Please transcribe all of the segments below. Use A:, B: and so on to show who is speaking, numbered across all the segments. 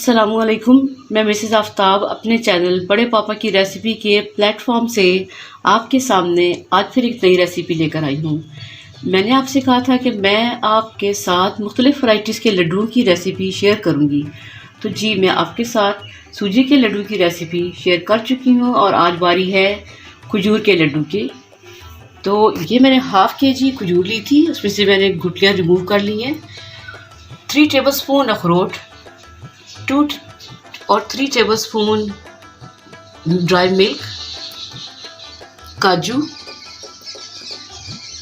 A: अस्सलामुअलैकुम। मैं मिसेस आफ्ताब अपने चैनल बड़े पापा की रेसिपी के प्लेटफॉर्म से आपके सामने आज फिर एक नई रेसिपी लेकर आई हूँ। मैंने आपसे कहा था कि मैं आपके साथ मुख्तलिफ़ वैराइटीज़ के लड्डुओं की रेसिपी शेयर करूँगी। तो जी, मैं आपके साथ सूजी के लड्डू की रेसिपी शेयर कर चुकी हूँ और आज बारी है खजूर के लड्डू की। तो ये मैंने हाफ़ केजी खजूर ली थी, उसमें से मैंने गुठलियाँ रिमूव कर ली हैं। 3 टेबलस्पून अखरोट, 2 और 3 टेबलस्पून ड्राई मिल्क, काजू,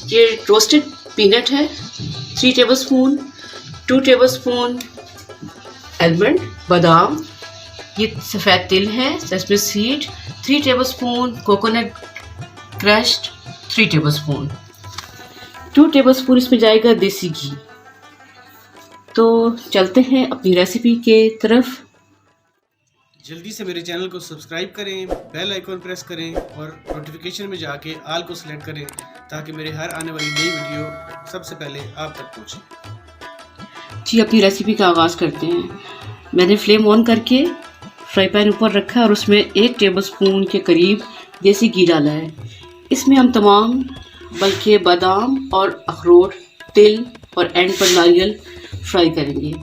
A: ये रोस्टेड पीनट है 3 टेबलस्पून, 2 टेबलस्पून आलमंड बादाम, ये सफ़ेद तिल है sesame seed, 3 tablespoon coconut crushed, 3 tablespoon, 2 tablespoon इसमें जाएगा देसी घी। तो चलते हैं अपनी रेसिपी के तरफ।
B: जल्दी से मेरे चैनल को सब्सक्राइब करें, बेल आइकॉन प्रेस करें और नोटिफिकेशन में जाके ऑल को सिलेक्ट करें ताकि मेरे हर आने वाली नई वीडियो सबसे पहले आप तक पहुंचे।
A: जी, अपनी रेसिपी का आगाज़ करते हैं। मैंने फ्लेम ऑन करके फ्राई पैन ऊपर रखा है और उसमें 1 टेबलस्पून के करीब देसी घी डाला है। इसमें हम तमाम बल्कि बादाम और अखरोट, तिल और एंड पर नारियल फ्राई करेंगे।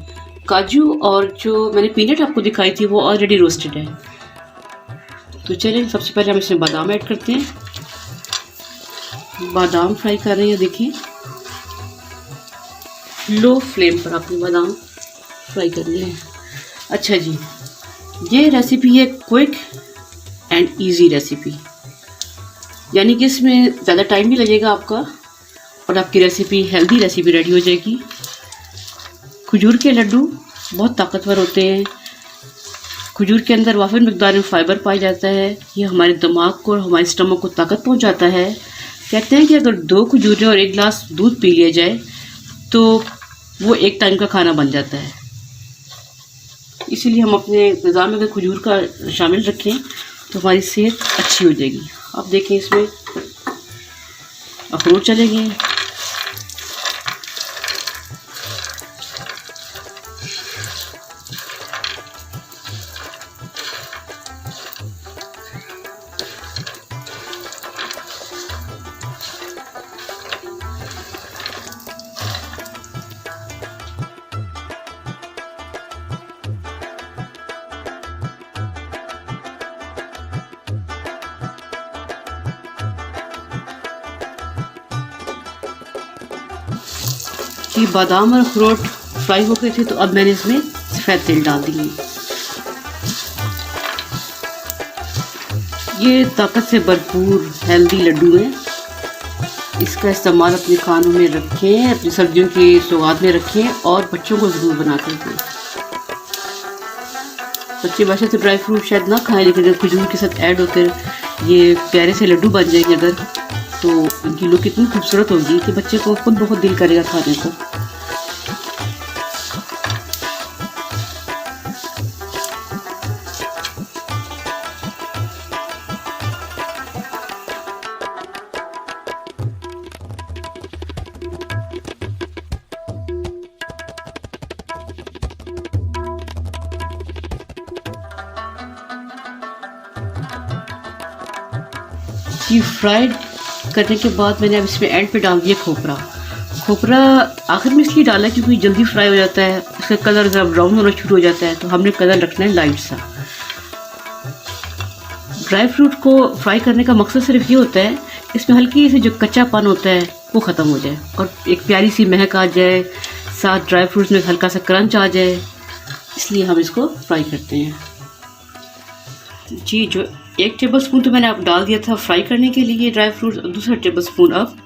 A: काजू और जो मैंने पीनट आपको दिखाई थी वो ऑलरेडी रोस्टेड है। तो चलिए सबसे पहले हम इसमें बादाम ऐड करते हैं। बादाम फ्राई कर रहे हैं, देखिए लो फ्लेम पर आपने बादाम फ्राई करने हैं। अच्छा जी, ये रेसिपी है क्विक एंड इजी रेसिपी, यानी कि इसमें ज़्यादा टाइम नहीं लगेगा आपका और आपकी रेसिपी हेल्दी रेसिपी रेडी हो जाएगी। खजूर के लड्डू बहुत ताकतवर होते हैं। खजूर के अंदर वाफिर मिकदार में फ़ाइबर पाया जाता है। ये हमारे दिमाग को और हमारे स्टमक को ताकत पहुंचाता है। कहते हैं कि अगर 2 खजूरें और 1 गिलास दूध पी लिया जाए तो वो एक टाइम का खाना बन जाता है। इसीलिए हम अपने निज़ाम में अगर खजूर का शामिल रखें तो हमारी सेहत अच्छी हो जाएगी। अब देखें इसमें अखरोट चले गए। कि बादाम और अखरोट फ्राई हो गए थे तो अब मैंने इसमें सफ़ेद तिल डाल दिए। ये ताकत से भरपूर हेल्दी लड्डू हैं। इसका इस्तेमाल अपने खानों में रखें, अपनी सब्जियों की सौगात में रखें और बच्चों को ज़रूर बना कर दें। बच्चे वैसे तो ड्राई फ्रूट शायद ना खाएं, लेकिन अगर खजूर के साथ ऐड होकर ये प्यारे से लड्डू बन जाएंगे अगर, तो इनकी लुक इतनी खूबसूरत होगी कि बच्चे को खुद बहुत दिल करेगा खाने को। ये फ्राइड करने के बाद मैंने अब इसमें एंड पे डाल दिया खोपरा। खोपरा आखिर में इसलिए डाला क्योंकि जल्दी फ्राई हो जाता है, इसका कलर ज़रा ब्राउन होना शुरू हो जाता है, तो हमने कलर रखना है लाइट सा। ड्राई फ्रूट को फ्राई करने का मकसद सिर्फ ये होता है इसमें हल्की सी जो कच्चापन होता है वो ख़त्म हो जाए और एक प्यारी सी महक आ जाए, साथ ड्राई फ्रूट्स में हल्का सा क्रंच आ जाए, इसलिए हम इसको फ्राई करते हैं। जी, जो 1 टेबलस्पून तो मैंने अब डाल दिया था फ्राई करने के लिए ड्राई फ्रूट्स, और दूसरा टेबलस्पून अब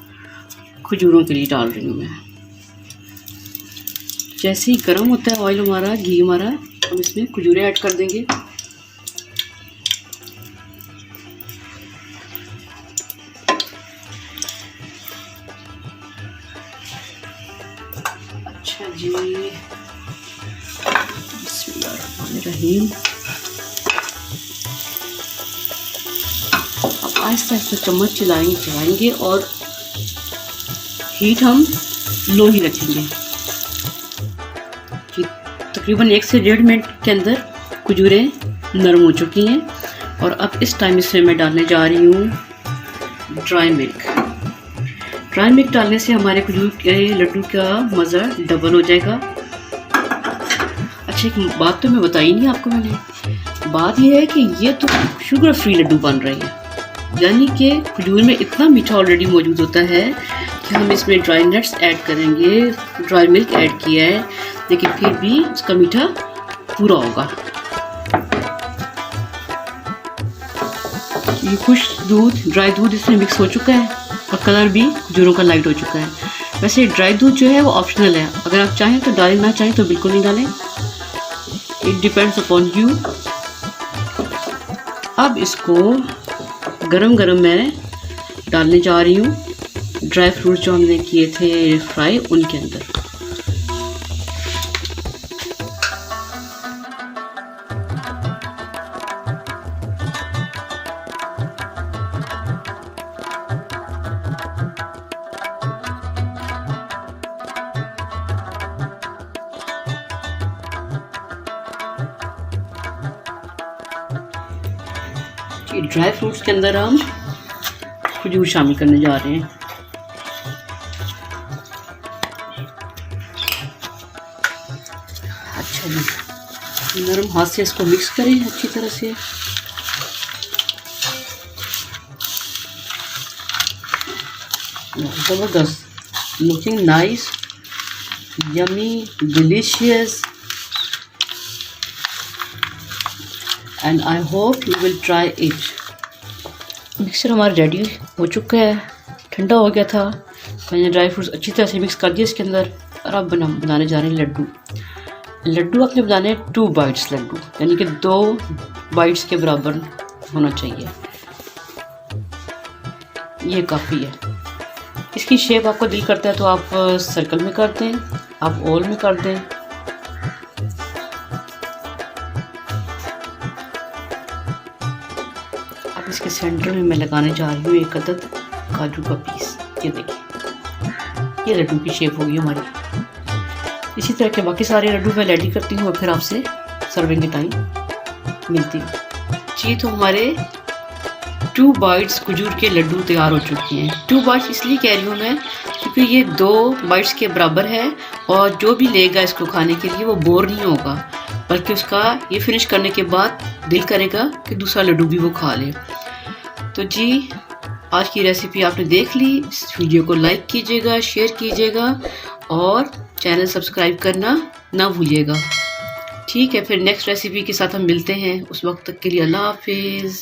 A: खजूरों के लिए डाल रही हूँ मैं। जैसे ही गर्म होता है ऑयल हमारा, घी हमारा, हम इसमें खजूरें ऐड कर देंगे। अच्छा जी, बिस्मिल्लाहिर्रहमानिर्रहीम। आहिस्ता आहिस्ता चम्मच चलाएंगे और हीट हम लो ही रखेंगे। तकरीबन 1 से 1.5 मिनट के अंदर खजूरें नरम हो चुकी हैं। और अब इस टाइम इसमें मैं डालने जा रही हूँ ड्राई मिल्क। ड्राई मिल्क डालने से हमारे खजूर के लड्डू का मज़ा डबल हो जाएगा। अच्छा, एक बात तो मैं बताई नहीं आपको मैंने, बात यह है कि ये तो शुगर फ्री लड्डू बन रहे हैं, यानी कि खजूर में इतना मीठा ऑलरेडी मौजूद होता है कि हम इसमें ड्राई नट्स ऐड करेंगे, ड्राई मिल्क ऐड किया है, लेकिन फिर भी इसका मीठा पूरा होगा। ये खुश दूध, ड्राई दूध इसमें मिक्स हो चुका है और कलर भी खजूरों का लाइट हो चुका है। वैसे ड्राई दूध जो है वो ऑप्शनल है, अगर आप चाहें तो डालें, ना चाहें तो बिल्कुल नहीं डालें, इट डिपेंड्स अपॉन यू। अब इसको गरम गरम मैं डालने जा रही हूँ ड्राई फ्रूट जो हमने किए थे फ्राई, उनके अंदर। ड्राई फ्रूट्स के अंदर हम खजूर शामिल करने जा रहे हैं। अच्छा जी, नरम हाथ से इसको मिक्स करें अच्छी तरह से। ज़बरदस्त, looking nice, yummy, delicious, and I hope you will try it. Mixer हमारा रेडी हो चुका है, ठंडा हो गया था। मैंने ड्राई फ्रूट्स अच्छी तरह से मिक्स कर दिए इसके अंदर, और अब बनाने जा रहे हैं लड्डू। लड्डू अपने बनाने हैं 2 बाइट्स लड्डू, यानी कि 2 बाइट्स के बराबर होना चाहिए, ये काफ़ी है। इसकी शेप आपको दिल करता है तो आप सर्कल में कर दें, आप ओवल में कर दें। अब इसके सेंटर में मैं लगाने जा रही हूँ 1 अदद काजू का पीस। ये देखिए, ये लड्डू की शेप होगी हमारी। इसी तरह के बाकी सारे लड्डू मैं रेडी करती हूँ और फिर आपसे सर्विंग के टाइम मिलती हूँ जी। तो हमारे 2 बाइट्स खजूर के लड्डू तैयार हो चुके हैं। 2 बाइट्स इसलिए कह रही हूँ मैं क्योंकि ये 2 बाइट्स के बराबर है, और जो भी लेगा इसको खाने के लिए वो बोर नहीं होगा, बल्कि उसका ये फिनिश करने के बाद दिल करेगा कि दूसरा लड्डू भी वो खा ले। तो जी, आज की रेसिपी आपने देख ली। इस वीडियो को लाइक कीजिएगा, शेयर कीजिएगा और चैनल सब्सक्राइब करना ना भूलिएगा। ठीक है, फिर नेक्स्ट रेसिपी के साथ हम मिलते हैं। उस वक्त तक के लिए अल्लाह हाफिज़।